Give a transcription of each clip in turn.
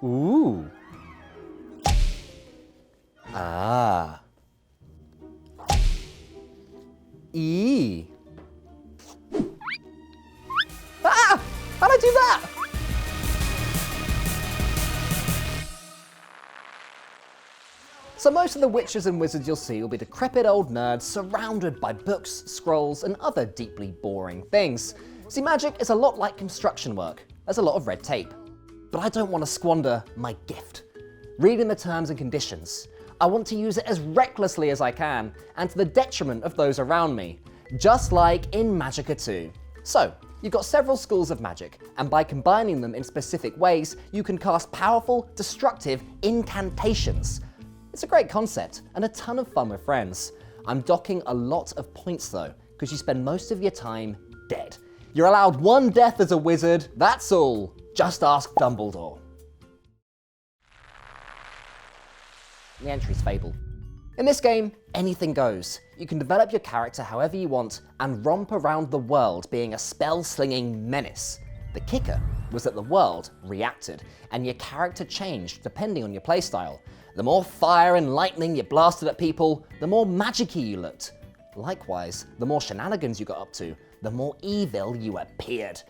Ooh. Ah. E. Ah! How'd I do that? So most of the witches and wizards you'll see will be decrepit old nerds surrounded by books, scrolls, and other deeply boring things. See, magic is a lot like construction work. There's a lot of red tape. But I don't want to squander my gift. Reading the terms and conditions. I want to use it as recklessly as I can, and to the detriment of those around me, just like in Magicka 2. So, you've got several schools of magic, and by combining them in specific ways, you can cast powerful, destructive incantations. It's a great concept, and a ton of fun with friends. I'm docking a lot of points though, because you spend most of your time dead. You're allowed one death as a wizard, that's all. Just ask Dumbledore. The entry's Fable. In this game, anything goes. You can develop your character however you want and romp around the world being a spell-slinging menace. The kicker was that the world reacted, and your character changed depending on your playstyle. The more fire and lightning you blasted at people, the more magic-y you looked. Likewise, the more shenanigans you got up to, the more evil you appeared.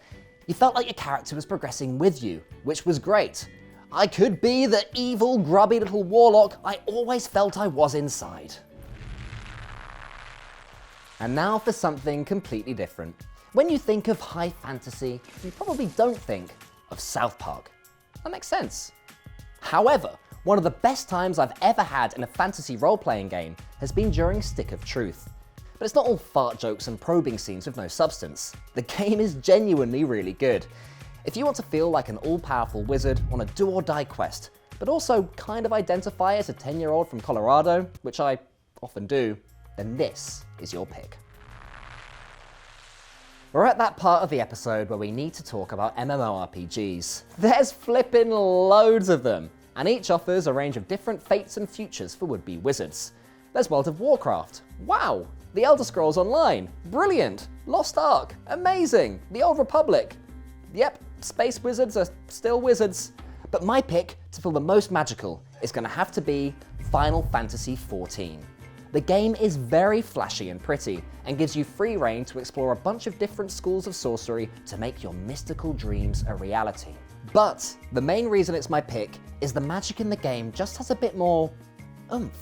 You felt like your character was progressing with you, which was great. I could be the evil, grubby little warlock I always felt I was inside. And now for something completely different. When you think of high fantasy, you probably don't think of South Park. That makes sense. However, one of the best times I've ever had in a fantasy role-playing game has been during Stick of Truth. But it's not all fart jokes and probing scenes with no substance. The game is genuinely really good. If you want to feel like an all-powerful wizard on a do-or-die quest, but also kind of identify as a 10-year-old from Colorado, which I often do, then this is your pick. We're at that part of the episode where we need to talk about MMORPGs. There's flippin' loads of them, and each offers a range of different fates and futures for would-be wizards. There's World of Warcraft. Wow! The Elder Scrolls Online. Brilliant! Lost Ark. Amazing! The Old Republic. Yep, space wizards are still wizards. But my pick to feel the most magical is going to have to be Final Fantasy XIV. The game is very flashy and pretty, and gives you free rein to explore a bunch of different schools of sorcery to make your mystical dreams a reality. But the main reason it's my pick is the magic in the game just has a bit more oomph.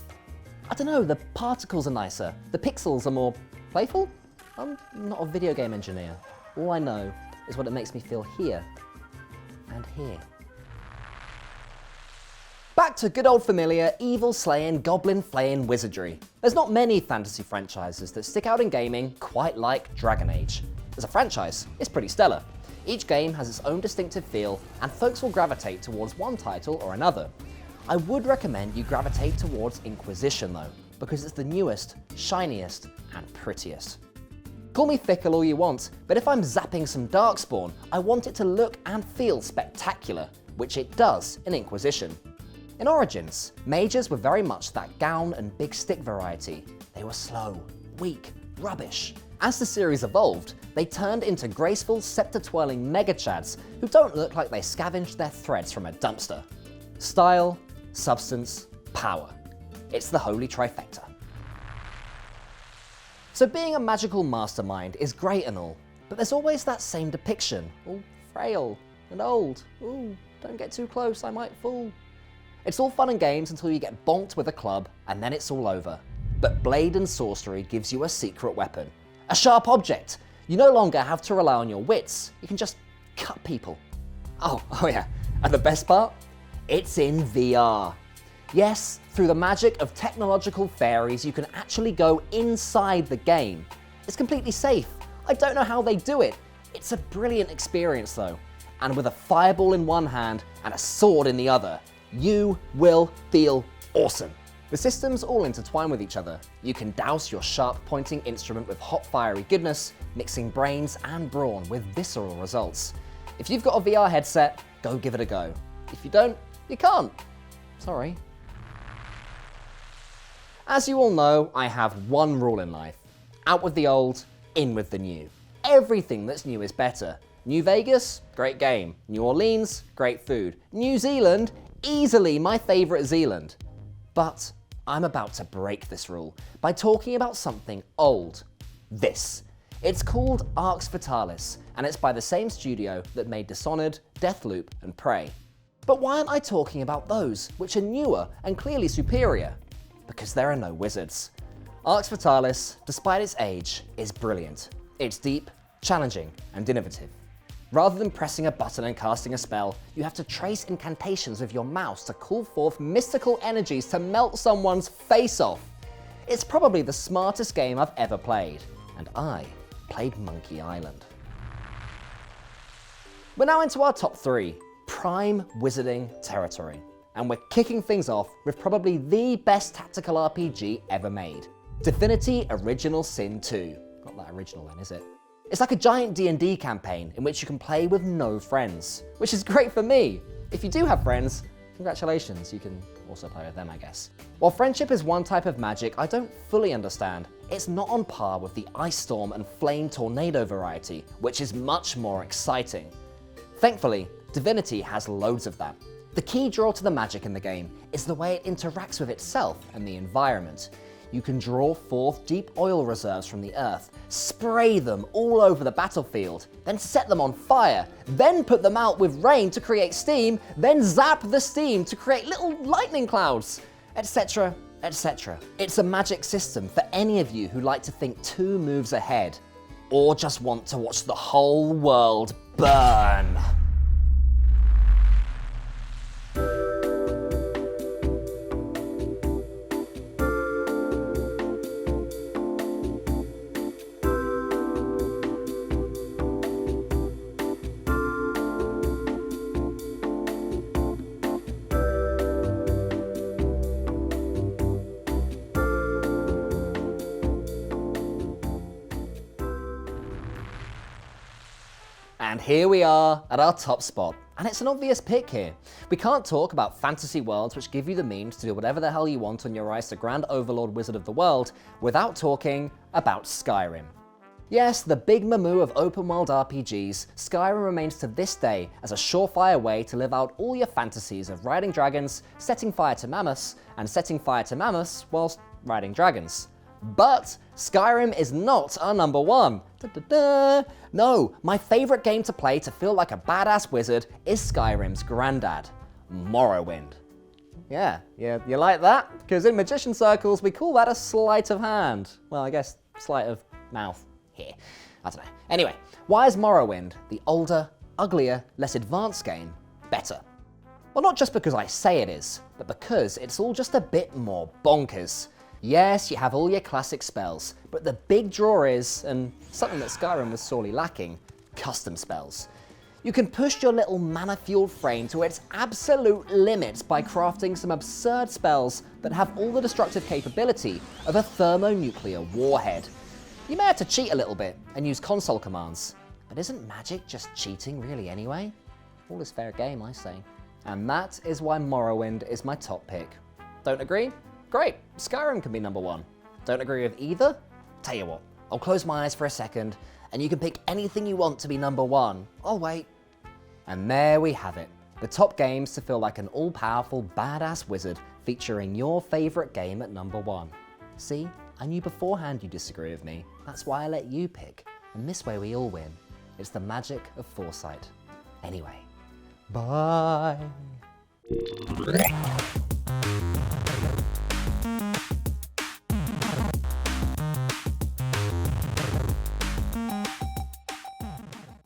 I don't know, the particles are nicer, the pixels are more playful? I'm not a video game engineer. All I know is what it makes me feel here and here. Back to good old familiar, evil-slaying, goblin-flaying wizardry. There's not many fantasy franchises that stick out in gaming quite like Dragon Age. As a franchise, it's pretty stellar. Each game has its own distinctive feel, and folks will gravitate towards one title or another. I would recommend you gravitate towards Inquisition though, because it's the newest, shiniest, and prettiest. Call me fickle all you want, but if I'm zapping some Darkspawn, I want it to look and feel spectacular, which it does in Inquisition. In Origins, mages were very much that gown and big stick variety. They were slow, weak, rubbish. As the series evolved, they turned into graceful, scepter-twirling mega-chads who don't look like they scavenged their threads from a dumpster. Style, substance, power. It's the holy trifecta. So being a magical mastermind is great and all, but there's always that same depiction, all frail and old. Ooh, don't get too close, I might fall. It's all fun and games until you get bonked with a club, and then it's all over. But Blade and Sorcery gives you a secret weapon. A sharp object. You no longer have to rely on your wits. You can just cut people. Oh yeah. And the best part? It's in VR. Yes, through the magic of technological fairies, you can actually go inside the game. It's completely safe. I don't know how they do it. It's a brilliant experience though. And with a fireball in one hand and a sword in the other, you will feel awesome. The systems all intertwine with each other. You can douse your sharp pointing instrument with hot fiery goodness, mixing brains and brawn with visceral results. If you've got a VR headset, go give it a go. If you don't, you can't. Sorry. As you all know, I have one rule in life. Out with the old, in with the new. Everything that's new is better. New Vegas, great game. New Orleans, great food. New Zealand, easily my favourite Zealand. But I'm about to break this rule by talking about something old. This. It's called Arx Fatalis, and it's by the same studio that made Dishonored, Deathloop, and Prey. But why aren't I talking about those, which are newer and clearly superior? Because there are no wizards. Arx Fatalis, despite its age, is brilliant. It's deep, challenging, and innovative. Rather than pressing a button and casting a spell, you have to trace incantations with your mouse to call forth mystical energies to melt someone's face off. It's probably the smartest game I've ever played, and I played Monkey Island. We're now into our top 3, prime wizarding territory, and we're kicking things off with probably the best tactical RPG ever made, Divinity Original Sin 2. Not that original then, is it? It's like a giant D&D campaign in which you can play with no friends, which is great for me. If you do have friends, congratulations, you can also play with them, I guess. While friendship is one type of magic I don't fully understand, it's not on par with the ice storm and flame tornado variety, which is much more exciting. Thankfully, Divinity has loads of that. The key draw to the magic in the game is the way it interacts with itself and the environment. You can draw forth deep oil reserves from the earth, spray them all over the battlefield, then set them on fire, then put them out with rain to create steam, then zap the steam to create little lightning clouds, etc, etc. It's a magic system for any of you who like to think 2 moves ahead, or just want to watch the whole world burn. And here we are at our top spot, and it's an obvious pick here. We can't talk about fantasy worlds which give you the means to do whatever the hell you want on your rise to Grand Overlord Wizard of the World without talking about Skyrim. Yes, the big mamoo of open world RPGs, Skyrim remains to this day as a surefire way to live out all your fantasies of riding dragons, setting fire to mammoths, and setting fire to mammoths whilst riding dragons. But Skyrim is not our number 1. No, my favourite game to play to feel like a badass wizard is Skyrim's granddad, Morrowind. Yeah, you like that? Because in magician circles we call that a sleight of hand. Well, I guess sleight of mouth here. I don't know. Anyway, why is Morrowind, the older, uglier, less advanced game, better? Well, not just because I say it is, but because it's all just a bit more bonkers. Yes, you have all your classic spells, but the big draw is, and something that Skyrim was sorely lacking, custom spells. You can push your little mana-fueled frame to its absolute limits by crafting some absurd spells that have all the destructive capability of a thermonuclear warhead. You may have to cheat a little bit and use console commands, but isn't magic just cheating really anyway? All is fair game, I say. And that is why Morrowind is my top pick. Don't agree? Great, Skyrim can be number 1. Don't agree with either? Tell you what, I'll close my eyes for a second, and you can pick anything you want to be number 1. I'll wait. And there we have it. The top games to feel like an all-powerful badass wizard featuring your favourite game at number 1. See, I knew beforehand you'd disagree with me. That's why I let you pick. And this way we all win. It's the magic of foresight. Anyway, bye.